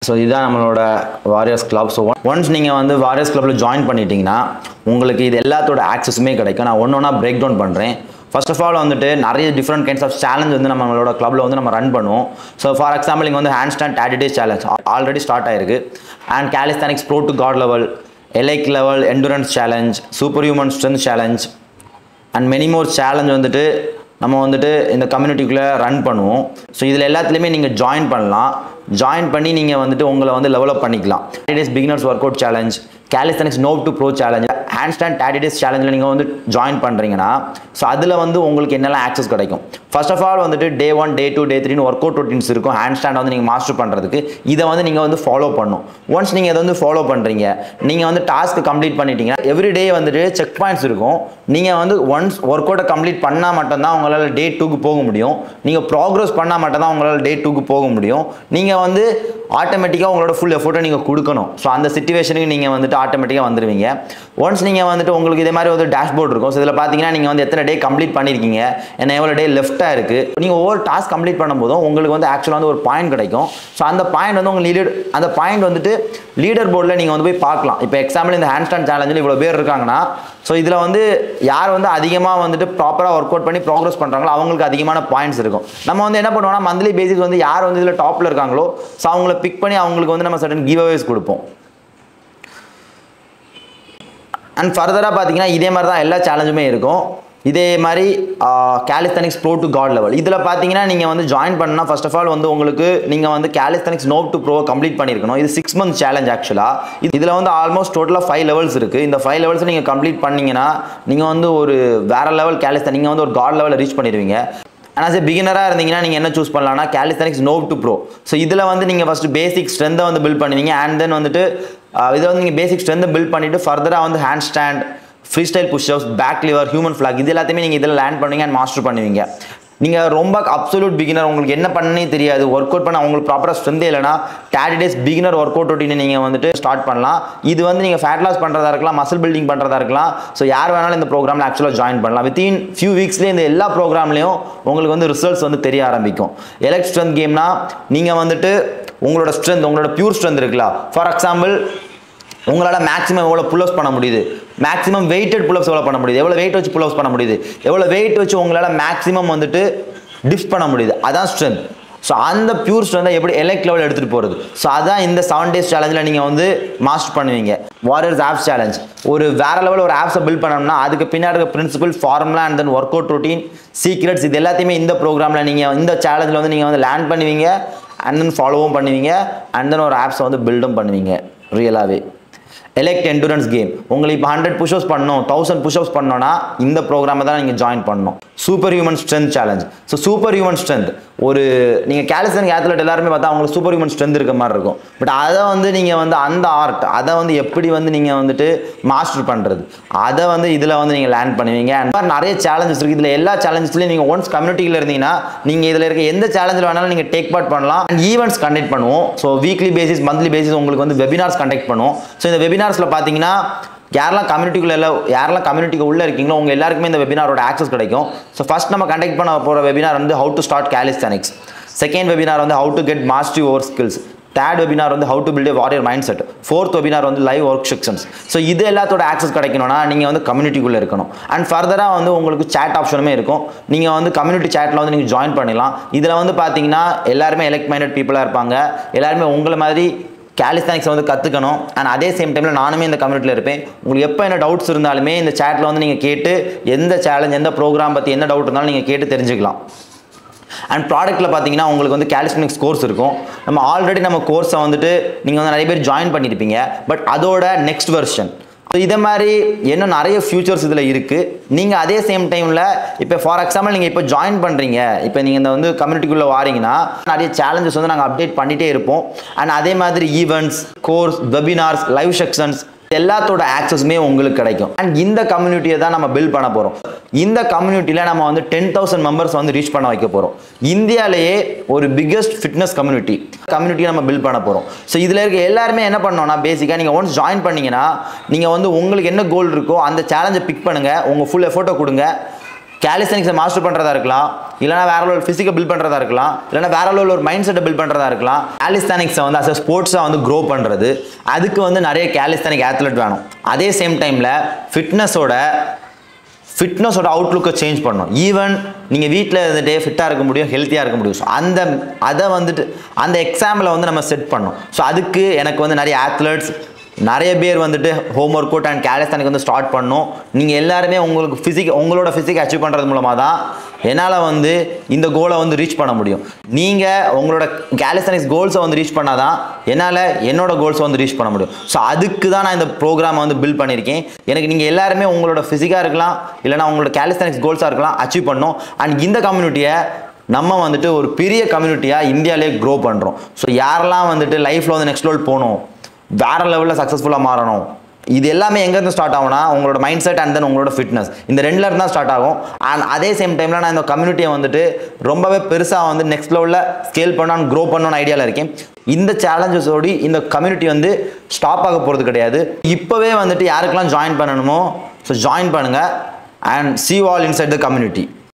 So இதுதான் நம்மளோட warriors club. So once நீங்கள் வந்து வாரியர்ஸ் கிளப்பில் ஜாயின் பண்ணிட்டீங்கன்னா உங்களுக்கு இது எல்லாத்தோட ஆக்சஸுமே கிடைக்கும். நான் ஒன்று ஒன்றா பிரேக் டவுன் பண்ணுறேன். ஃபர்ஸ்ட் ஆஃப் ஆல் வந்துட்டு நிறைய டிஃப்ரெண்ட் கைண்ட்ஸ் ஆஃப் சேலஞ்ச் வந்து நம்மளோட கிளப்பில் வந்து நம்ம ரன் பண்ணுவோம். ஸோ ஃபார் எக்ஸாம்பிள் இங்கே வந்து hand stand 30 days challenge already start ஆயிருக்கு. And calisthenics pro to god level, elite level endurance challenge, superhuman strength challenge and many more challenge வந்துட்டு நம்ம வந்துட்டு இந்த கம்யூனிட்டிக்குள்ளே ரன் பண்ணுவோம். ஸோ இதில் எல்லாத்துலேயுமே நீங்கள் ஜாயின் பண்ணலாம். ஜாயின் பண்ணி நீங்கள் வந்துட்டு உங்களை வந்து டெவலப் பண்ணிக்கலாம். 30 days beginners workout challenge, calisthenics no to pro challenge, handstand 30 days சேலஞ்சில் நீங்கள் வந்து ஜாயின் பண்ணுறீங்கன்னா ஸோ அதில் வந்து உங்களுக்கு என்னெல்லாம் ஆக்சஸ் கிடைக்கும். ஃபர்ஸ்ட் ஆஃப் ஆல் வந்துட்டு டே 1, டே 2, டே 3 ஒர்க் அவுட் ரொட்டீன்ஸ் இருக்கும். ஹேண்ட் ஸ்டாண்ட் வந்து நீங்கள் மாஸ்டர் பண்ணுறதுக்கு இதை வந்து நீங்கள் வந்து ஃபாலோ பண்ணணும். ஒன்ஸ் நீங்கள் இதை வந்து ஃபாலோ பண்ணுறீங்க, நீங்கள் வந்து டாஸ்க்கு கம்ப்ளீட் பண்ணிட்டீங்கன்னா எவ்ரி டே வந்துட்டு செக் பாயிண்ட்ஸ் இருக்கும். நீங்கள் வந்து ஒன்ஸ் ஒர்க் அவுட்டை கம்ப்ளீட் பண்ணால் மட்டும்தான் உங்களால் டே 2க்கு போக முடியும். நீங்கள் ப்ராக்ரஸ் பண்ணால் மட்டும்தான் உங்களால் டே 2க்கு போக முடியும். நீங்கள் வந்து ஆட்டோமேட்டிக்காக உங்களோட ஃபுல் எஃபோர்ட்டை நீங்கள் கொடுக்கணும். ஸோ அந்த சிச்சுவேஷனுக்கு நீங்கள் வந்துட்டு ஆட்டோமேட்டிக்காக வந்துடுவீங்க. ஒன்ஸ் நீங்கள் வந்துட்டு உங்களுக்கு இதே மாதிரி ஒரு டேஷ்போர்ட் இருக்கும். ஸோ இதில் பார்த்தீங்கன்னா நீங்கள் வந்து எத்தனை டே கம்ப்ளீட் பண்ணியிருக்கீங்க, என்ன எவ்வளோ டே லெஃப்ட்டாக இருக்குது. நீங்கள் ஒவ்வொரு டாஸ்க் கம்ப்ளீட் பண்ணும்போதும் உங்களுக்கு வந்து ஆக்சுவலாக வந்து ஒரு பாயிண்ட் கிடைக்கும். ஸோ அந்த பாயிண்ட் வந்து உங்கள் அந்த பாயிண்ட் வந்துட்டு லீடர் போர்டில் நீங்கள் வந்து போய் பார்க்கலாம். இப்போ எக்ஸாம்பிள் இந்த ஹேண்ட் ஸ்டாண்ட் சேலஞ்சில் இவ்வளோ பேர் இருக்காங்கன்னா ஸோ இதில் வந்து யார் வந்து அதிகமாக வந்துட்டு ப்ராப்பராக ஒர்க் அவுட் பண்ணி ப்ராக்ரஸ் பண்ணுறாங்களோ அவங்களுக்கு அதிகமான பாயிண்ட்ஸ் இருக்கும். நம்ம வந்து என்ன பண்ணுவோம்னா மந்த்லி பேசிஸ் வந்து யார் வந்து இதில் டாப்பில் இருக்காங்களோ ஸோ அவங்கள பிக் பண்ணி அவங்களுக்கு வந்து நம்ம சர்டன் கிவ் அவேஸ் கொடுப்போம். அண்ட் ஃபர்தராக பார்த்தீங்கன்னா இதே மாதிரி தான் எல்லா சேலஞ்சுமே இருக்கும். இதே மாதிரி கேலிஸ்தானிக்ஸ் ப்ரோ டு காட் லெவல் இதில் பார்த்தீங்கன்னா நீங்கள் வந்து ஜாயின் பண்ணால் ஃபர்ஸ்ட் ஆஃப் ஆல் வந்து உங்களுக்கு நீங்கள் வந்து கேலிஸ்தானிக்ஸ் நோ டு ப்ரோ கம்ப்ளீட் பண்ணியிருக்கணும். இது 6 month சேலஞ்ச் ஆக்சுவலாக. இதில் வந்து ஆல்மோஸ்ட் டோட்டலாக 5 levels இருக்குது. இந்த 5 levels நீங்கள் கம்ப்ளீட் பண்ணிங்கன்னா நீங்கள் வந்து ஒரு வேறு லெவல் கேலிஸ்தான் நீங்கள் வந்து ஒரு காட் லெவலில் ரீச் பண்ணிடுவீங்க. ஆனால் பிகினராக இருந்தீங்கன்னா நீங்கள் என்ன சூஸ் பண்ணலாம்னா கேலிஸ்தானிக்ஸ் நோ டு ப்ரோ. ஸோ இதில் வந்து நீங்கள் ஃபஸ்ட்டு பேசிக் ஸ்ட்ரென்த்தை வந்து பில்ட் பண்ணுவீங்க. அண்ட் தென் வந்துட்டு இதை வந்து நீங்கள் பேசிக் ஸ்ட்ரென்த்தை பில்ட் பண்ணிவிட்டு ஃபர்தராக வந்து hand stand, free style push ups, back lever, human flag இது எல்லாத்தையுமே நீங்கள் இதில் லேர்ன் பண்ணுவீங்க அண்ட் மாஸ்டர் பண்ணுவீங்க. நீங்கள் ரொம்ப அப்சல்யூட் பிகினர், உங்களுக்கு என்ன பண்ணனே தெரியாது, ஒர்க் அவுட் பண்ண உங்களுக்கு ப்ராப்பராக ஸ்ட்ரென்த்தே இல்லைனா 30 days பிகினர் ஒர்க் அவுட் ரொட்டீனை நீங்கள் வந்துட்டு ஸ்டார்ட் பண்ணலாம். இது வந்து நீங்கள் ஃபேட் லாஸ் பண்ணுறதா இருக்கலாம், மசில் பில்டிங் பண்ணுறதா இருக்கலாம். ஸோ யார் வேணாலும் இந்த ப்ரோக்ராமில் ஆக்சுவலாக ஜாயின் பண்ணலாம். வித்தின் ஃபியூ வீக்ஸ்லேயே இந்த எல்லா ப்ரோக்ராம்லேயும் உங்களுக்கு வந்து ரிசல்ட்ஸ் வந்து தெரிய ஆரம்பிக்கும். எலக்ட் ஸ்ட்ரென்த் கேம்னா நீங்கள் வந்துட்டு உங்களோட ஸ்ட்ரென்த், உங்களோட பியூர் ஸ்ட்ரென்த் இருக்குல்ல, ஃபார் எக்ஸாம்பிள் உங்களால் மேக்ஸிமம் எவ்வளோ புல்அப்ஸ் பண்ண முடியுது, மேக்ஸிமம் வெயிட்டட் புல்அப்ஸ் எவ்வளோ பண்ண முடியுது, எவ்வளோ வெயிட் வச்சு புல்அப்ஸ் பண்ண முடியுது, எவ்வளோ வெயிட் வச்சு உங்களால் மேக்ஸிமம் வந்துட்டு டிப்ஸ் பண்ண முடியுது, அதான் ஸ்ட்ரென்த். ஸோ அந்த பியூர் ஸ்ட்ரென்த்தை எப்படி எலெக்ட் லெவல் எடுத்துகிட்டு போகிறது, ஸோ அதான் இந்த 7 days சேலஞ்சில் நீங்கள் வந்து மாஸ்டர் பண்ணுவீங்க. வாரியர்ஸ் ஆப்ஸ் சேலஞ்ச் ஒரு வேறு லெவல் ஒரு ஆப்ஸை பில்ட் பண்ணோம்னா அதுக்கு பின்னாடி இருக்க principle, formula and then work out routine, secrets இது எல்லாத்தையுமே இந்த ப்ரோக்ராமில் நீங்கள் இந்த சேலஞ்சில் வந்து நீங்கள் வந்து லேர்ன் பண்ணுவீங்க அண்ட் தென் ஃபாலோவும் பண்ணுவீங்க அண்ட் தென் ஒரு ஆப்ஸை வந்து பில்டும் பண்ணுவீங்க. ரியலாகவே எலெக்ட் எண்டூரன்ஸ் கேம் உங்களுக்கு இப்போ 100 push-ups பண்ணணும், 1000 push-ups பண்ணோன்னா இந்த ப்ரோக்ராமை தான் நீங்கள் ஜாயின் பண்ணணும். Super human strength challenge. So super human strength ஒரு நீங்கள் கேலிஸ்தானிக் அத்லெட் எல்லாருமே பார்த்தா அவங்களுக்கு சூப்பர் ஹியூமன் ஸ்ட்ரென்த் இருக்க மாதிரி இருக்கும். பட் அதை வந்து நீங்கள் வந்து அந்த ஆர்ட் அதை வந்து எப்படி வந்து நீங்கள் வந்துட்டு மாஸ்டர் பண்ணுறது அதை வந்து இதில் வந்து நீங்கள் லேர்ன் பண்ணுவீங்க. அந்த மாதிரி நிறைய சேலஞ்சஸ் இருக்குது. இதில் எல்லா சேலஞ்சஸ்லையும் நீங்கள் ஒன்ஸ் கம்யூனிட்டியில் இருந்தீங்கன்னா நீங்கள் இதில் இருக்க எந்த சேலஞ்சில் வேணாலும் நீங்கள் டேக் பார்ட் பண்ணலாம். அண்ட் ஈவெண்ட்ஸ் கண்டக்ட் பண்ணுவோம். So weekly basis, monthly basis உங்களுக்கு வந்து வெபினார்ஸ் கண்டக்ட் பண்ணுவோம். ஸோ இந்த வெபினார்ஸில் பார்த்தீங்கன்னா யாரெல்லாம் கம்யூனிட்டிக்கு உள்ளே இருக்கீங்களோ உங்கள் எல்லாருக்குமே இந்த வெபினாரோட ஆக்சஸ் கிடைக்கும். ஸோ ஃபர்ஸ்ட் நம்ம கண்டக்ட் பண்ண போகிற வெபினார் வந்து how to start calisthenics, second webinar வந்து how to get mastery over skills, third webinar வந்து how to build warrior mindset, fourth webinar வந்து லைவ் ஒர்க் செக்ஷன்ஸ். ஸோ இது எல்லாத்தோட ஆக்சஸ் கிடைக்கணும்னா நீங்கள் வந்து கம்யூனிட்டிக்குள்ளே இருக்கணும். அண்ட் ஃபர்தராக வந்து உங்களுக்கு சேட் ஆப்ஷனுமே இருக்கும். நீங்கள் வந்து கம்யூனிட்டி சேட்டில் வந்து நீங்கள் ஜாயின் பண்ணிடலாம். இதில் வந்து பார்த்தீங்கன்னா எல்லாருமே எலெக்ட் மைண்டட் பீப்புளாக இருப்பாங்க. எல்லாருமே உங்களை மாதிரி கேலிஸ்தானிக்ஸ் வந்து கற்றுக்கணும். அண்ட் அதே சேம் டைமில் நானுமே இந்த கம்யூனிட்டியில் இருப்பேன். உங்களுக்கு எப்போ என்ன டவுட்ஸ் இருந்தாலுமே இந்த சேட்டில் வந்து நீங்கள் கேட்டு எந்த சேலஞ்ச், எந்த ப்ரோக்ராம் பற்றி என்ன டவுட் இருந்தாலும் நீங்கள் கேட்டு தெரிஞ்சுக்கலாம். அண்ட் ப்ராடக்ட்டில் பார்த்தீங்கன்னா உங்களுக்கு வந்து கேலிஸ்தானிக்ஸ் கோர்ஸ் இருக்கும். நம்ம ஆல்ரெடி நம்ம கோர்ஸை வந்துட்டு நீங்கள் வந்து நிறைய பேர் ஜாயின் பண்ணியிருப்பீங்க. பட் அதோட நெக்ஸ்ட் வெர்ஷன். ஸோ இதை மாதிரி இன்னும் நிறைய ஃபியூச்சர்ஸ் இதில் இருக்குது. நீங்கள் அதே சேம் டைமில் இப்போ ஃபார் எக்ஸாம்பிள் நீங்கள் இப்போ ஜாயின் பண்ணுறீங்க, இப்போ நீங்கள் இந்த வந்து கம்யூனிட்டிக்குள்ளே வாரீங்கன்னா நிறைய சேலஞ்சஸ் வந்து நாங்கள் அப்டேட் பண்ணிகிட்டே இருப்போம். அண்ட் அதே மாதிரி events, course, webinars, live sections எல்லாத்தோட ஆக்சஸுமே உங்களுக்கு கிடைக்கும். அண்ட் இந்த கம்யூனிட்டியை தான் நம்ம பில்ட் பண்ண போகிறோம். இந்த கம்யூனிட்டியில் நம்ம வந்து 10,000 members வந்து ரீச் பண்ண வைக்க போகிறோம். இந்தியாவிலேயே ஒரு பிக்கஸ்ட் ஃபிட்னஸ் கம்யூனிட்டியை நம்ம பில்ட் பண்ண போகிறோம். ஸோ இதில் இருக்க எல்லாருமே என்ன பண்ணோம்னா பேசிக்காக நீங்கள் ஒன்ஸ் ஜாயின் பண்ணிங்கன்னா நீங்கள் வந்து உங்களுக்கு என்ன கோல் இருக்கோ அந்த சேலஞ்சை பிக் பண்ணுங்கள், உங்கள் ஃபுல் எஃபோர்ட்டை கொடுங்க. கேலிஸ்தனிக்ஸை மாஸ்டர் பண்ணுறதா இருக்கலாம், இல்லைனா வேற லெவல் ஃபிசிக்கை பில்ட் பண்ணுறதா இருக்கலாம், இல்லைனா வேற லெவல் ஒரு மைண்ட் செட்டை பில்ட் பண்ணுறதா இருக்கலாம். கேலிஸ்தனிக்ஸை வந்து அஸ் அ ஸ்போர்ட்ஸாக வந்து க்ரோ பண்ணுறது, அதுக்கு வந்து நிறைய கேலிஸ்தனிக் ஆத்லெட் வேணும். அதே சேம் டைமில் ஃபிட்னஸோட அவுட்லுக்கை சேஞ்ச் பண்ணணும். ஈவன் நீங்கள் வீட்டில் இருந்துகிட்டே ஃபிட்டாக இருக்க முடியும், ஹெல்த்தியாக இருக்க முடியும். ஸோ அதை வந்துட்டு அந்த எக்ஸாம்பிளை வந்து நம்ம செட் பண்ணணும். ஸோ அதுக்கு எனக்கு வந்து நிறைய ஆத்லெட்ஸ், நிறைய பேர் வந்துட்டு ஹோம் ஒர்க் அவுட் அண்ட் கேலிஸ்தனிக் வந்து ஸ்டார்ட் பண்ணணும். நீங்கள் எல்லாருமே உங்களோட ஃபிசிக் அச்சீவ் பண்ணுறது மூலமாக தான் என்னால் வந்து இந்த கோலை வந்து ரீச் பண்ண முடியும். நீங்கள் உங்களோட கேலிஸ்தனிக்ஸ் கோல்ஸை வந்து ரீச் பண்ணால் தான் என்னால் என்னோட கோல்ஸை வந்து ரீச் பண்ண முடியும். ஸோ அதுக்கு தான் நான் இந்த ப்ரோக்ராமை வந்து பில்ட் பண்ணியிருக்கேன். எனக்கு நீங்கள் எல்லாருமே உங்களோட ஃபிசிக்காக இருக்கலாம், இல்லைனா உங்களோட கேலிஸ்தனிக்ஸ் கோல்ஸாக இருக்கலாம், அச்சீவ் பண்ணணும். அண்ட் இந்த கம்யூனிட்டியை நம்ம வந்துட்டு ஒரு பெரிய கம்யூனிட்டியாக இந்தியாவிலே க்ரோ பண்ணுறோம். ஸோ யாரெல்லாம் வந்துட்டு லைஃப்பில் வந்து நெக்ஸ்ட் லெவல் போகணும், வேற லெவலில் சக்ஸஸ்ஃபுல்லாக மாறணும், இது எல்லாமே எங்கேருந்து ஸ்டார்ட் ஆகும்னா உங்களோட மைண்ட் செட் அண்ட் தென் உங்களோட ஃபிட்னஸ், இந்த ரெண்டுல இருந்து தான் ஸ்டார்ட் ஆகும். அண்ட் அதே சேம் டைமில் நான் இந்த கம்யூனிட்டியை வந்துட்டு ரொம்பவே பெருசாக வந்து நெக்ஸ்ட் லெவலில் ஸ்கேல் பண்ண க்ரோ பண்ணணும்னு ஐடியாவில் இருக்கேன். இந்த சேலஞ்சஸோடு இந்த கம்யூனிட்டி வந்து ஸ்டாப் ஆக போகிறது கிடையாது. இப்போவே வந்துட்டு யாருக்கெல்லாம் ஜாயின் பண்ணணுமோ ஸோ ஜாயின் பண்ணுங்கள். And see you all inside the community.